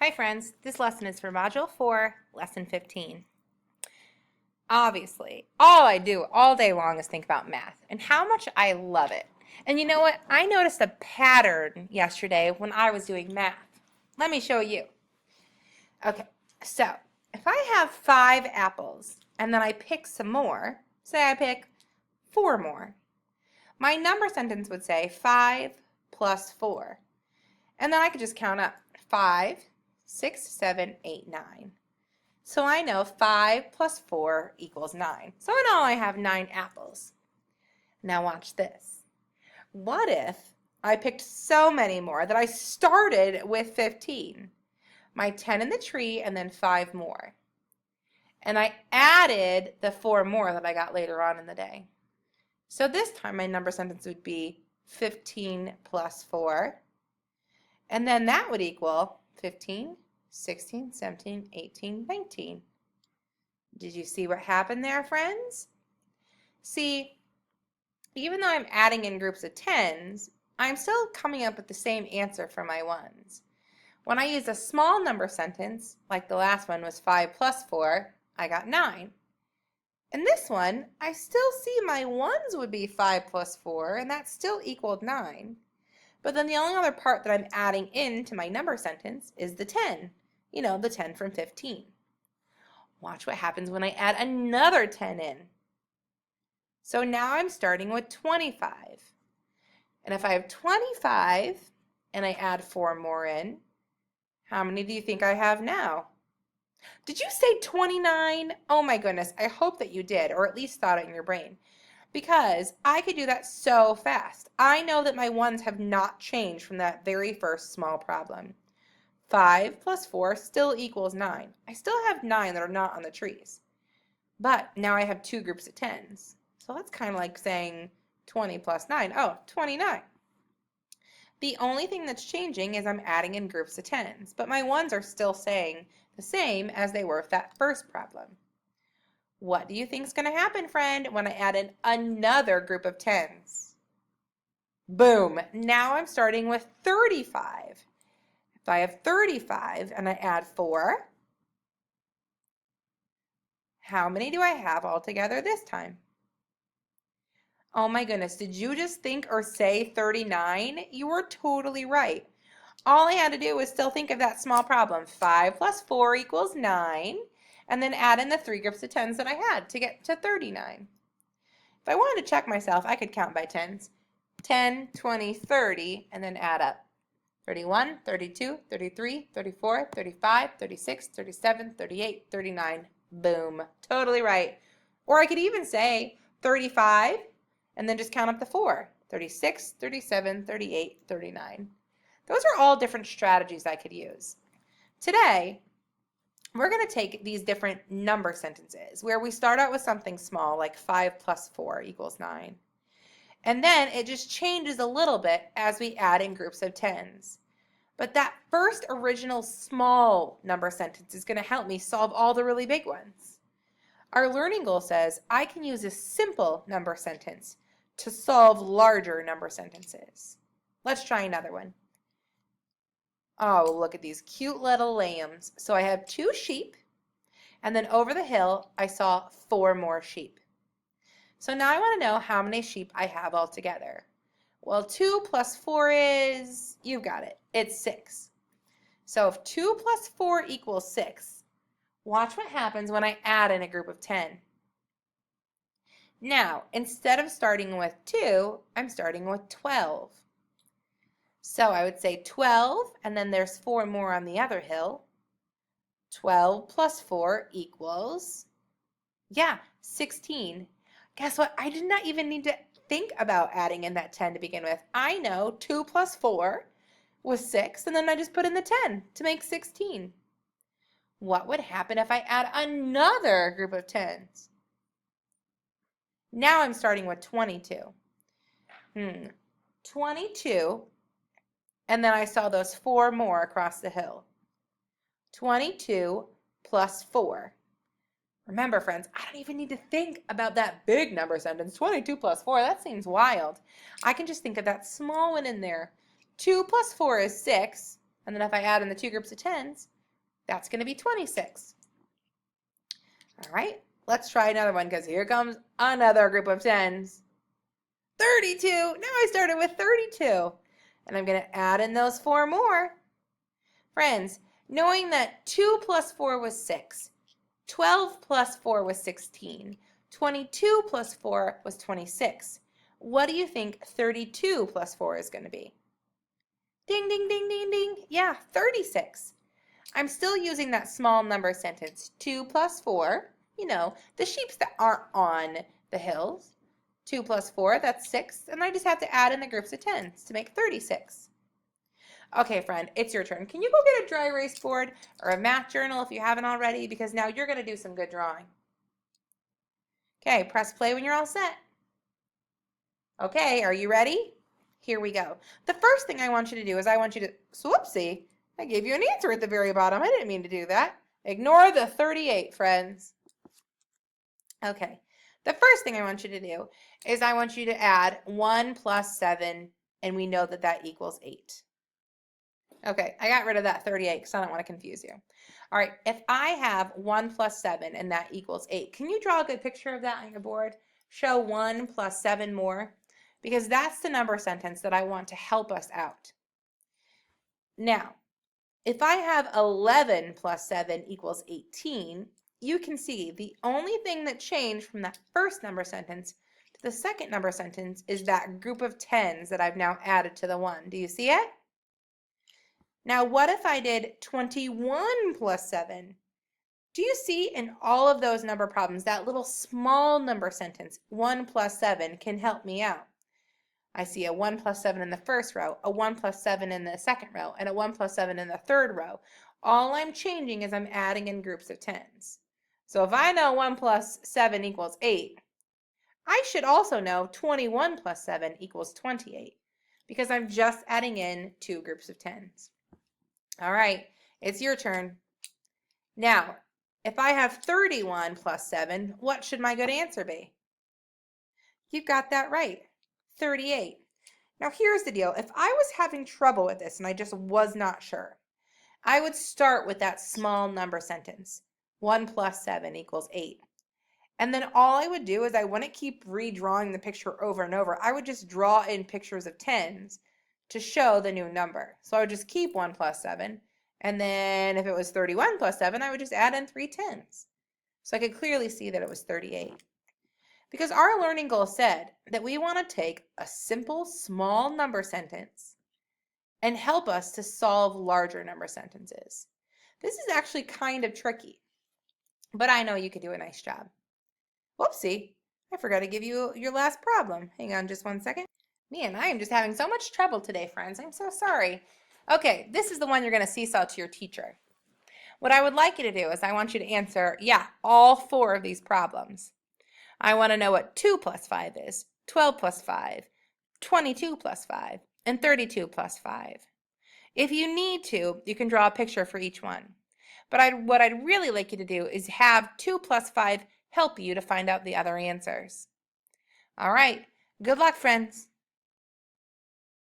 Hi friends, this lesson is for Module 4, Lesson 15. Obviously, all I do all day long is think about math and how much I love it. And you know what? I noticed a pattern yesterday when I was doing math. Let me show you. Okay, so if I have 5 apples and then I pick some more, say I pick 4 more, my number sentence would say 5 plus 4. And then I could just count up 5, 6, 7, 8, 9. So I know 5 plus 4 equals 9. So in all I have 9 apples. Now watch this. What if I picked so many more that I started with 15? My 10 in the tree and then 5 more. And I added the 4 more that I got later on in the day. So this time my number sentence would be 15 plus 4. And then that would equal 15, 16, 17, 18, 19. Did you see what happened there, friends? See, even though I'm adding in groups of 10s, I'm still coming up with the same answer for my 1s. When I use a small number sentence, like the last one was 5 plus 4, I got 9. In this one, I still see my 1s would be 5 plus 4, and that still equaled 9. But then the only other part that I'm adding into my number sentence is the 10. You know, the 10 from 15. Watch what happens when I add another 10 in. So now I'm starting with 25. And if I have 25 and I add 4 more in, how many do you think I have now? Did you say 29? Oh my goodness, I hope that you did, or at least thought it in your brain. Because I could do that so fast. I know that my 1s have not changed from that very first small problem. 5 plus 4 still equals 9. I still have 9 that are not on the trees. But now I have 2 groups of 10s. So that's kind of like saying 20 plus 9. Oh, 29. The only thing that's changing is I'm adding in groups of 10s. But my 1s are still saying the same as they were with that first problem. What do you think is going to happen, friend, when I add in another group of 10s? Boom! Now I'm starting with 35. If I have 35 and I add 4, how many do I have altogether this time? Oh my goodness, did you just think or say 39? You were totally right. All I had to do was still think of that small problem. 5 plus 4 equals 9. And then add in the 3 groups of 10s that I had to get to 39. If I wanted to check myself, I could count by 10s. 10, 20, 30, and then add up. 31, 32, 33, 34, 35, 36, 37, 38, 39. Boom. Totally right. Or I could even say 35 and then just count up the 4. 36, 37, 38, 39. Those are all different strategies I could use. Today, we're going to take these different number sentences where we start out with something small like 5 plus 4 equals 9. And then it just changes a little bit as we add in groups of 10s. But that first original small number sentence is going to help me solve all the really big ones. Our learning goal says I can use a simple number sentence to solve larger number sentences. Let's try another one. Oh, look at these cute little lambs. So I have 2 sheep, and then over the hill, I saw 4 more sheep. So now I want to know how many sheep I have altogether. Well, 2 plus 4 is, you've got it, it's 6. So if 2 plus 4 equals 6, watch what happens when I add in a group of 10. Now, instead of starting with 2, I'm starting with 12. So I would say 12, and then there's 4 more on the other hill. 12 plus 4 equals, 16. Guess what? I did not even need to think about adding in that 10 to begin with. I know 2 plus 4 was 6, and then I just put in the 10 to make 16. What would happen if I add another group of 10s? Now I'm starting with 22. 22. And then I saw those 4 more across the hill. 22 plus 4. Remember, friends, I don't even need to think about that big number sentence. 22 plus 4, that seems wild. I can just think of that small one in there. 2 plus 4 is 6, And then if I add in the two groups of 10s, that's going to be 26. All right, let's try another one because here comes another group of 10s. 32. Now I started with 32. And I'm going to add in those 4 more. Friends, knowing that 2 plus 4 was 6, 12 plus 4 was 16, 22 plus 4 was 26. What do you think 32 plus 4 is going to be? Ding, ding, ding, ding, ding. Yeah, 36. I'm still using that small number sentence. 2 plus 4, you know, the sheeps that aren't on the hills. 2 plus 4, that's 6. And I just have to add in the groups of 10s to make 36. Okay, friend, it's your turn. Can you go get a dry erase board or a math journal if you haven't already? Because now you're going to do some good drawing. Okay, press play when you're all set. Okay, are you ready? Here we go. The first thing I want you to do is I want you to, whoopsie, I gave you an answer at the very bottom. I didn't mean to do that. Ignore the 38, friends. Okay, the first thing I want you to do is I want you to add 1 plus 7, and we know that that equals 8. Okay, I got rid of that 38 because I don't want to confuse you. All right, if I have 1 plus 7 and that equals 8, can you draw a good picture of that on your board? Show 1 plus 7 more, because that's the number sentence that I want to help us out. Now, if I have 11 plus 7 equals 18, you can see the only thing that changed from that first number sentence to the second number sentence is that group of 10s that I've now added to the 1. Do you see it? Now, what if I did 21 plus 7? Do you see in all of those number problems, that little small number sentence, 1 plus 7, can help me out? I see a 1 plus 7 in the first row, a 1 plus 7 in the second row, and a 1 plus 7 in the third row. All I'm changing is I'm adding in groups of 10s. So if I know 1 plus 7 equals 8, I should also know 21 plus 7 equals 28, because I'm just adding in 2 groups of 10s. All right, it's your turn. Now, if I have 31 plus 7, what should my good answer be? You got that right, 38. Now here's the deal. If I was having trouble with this and I just was not sure, I would start with that small number sentence. 1 plus 7 equals 8. And then all I would do is I wouldn't keep redrawing the picture over and over. I would just draw in pictures of 10s to show the new number. So I would just keep 1 plus 7. And then if it was 31 plus 7, I would just add in 3 10s. So I could clearly see that it was 38. Because our learning goal said that we want to take a simple, small number sentence and help us to solve larger number sentences. This is actually kind of tricky, but I know you could do a nice job. Whoopsie, I forgot to give you your last problem. Hang on just one second. Man, I am just having so much trouble today, friends. I'm so sorry. Okay, this is the one you're going to seesaw to your teacher. What I would like you to do is I want you to answer, all 4 of these problems. I want to know what 2 plus 5 is, 12 plus 5, 22 plus 5, and 32 plus 5. If you need to, you can draw a picture for each one. But what I'd really like you to do is have 2 plus 5 help you to find out the other answers. All right, good luck, friends.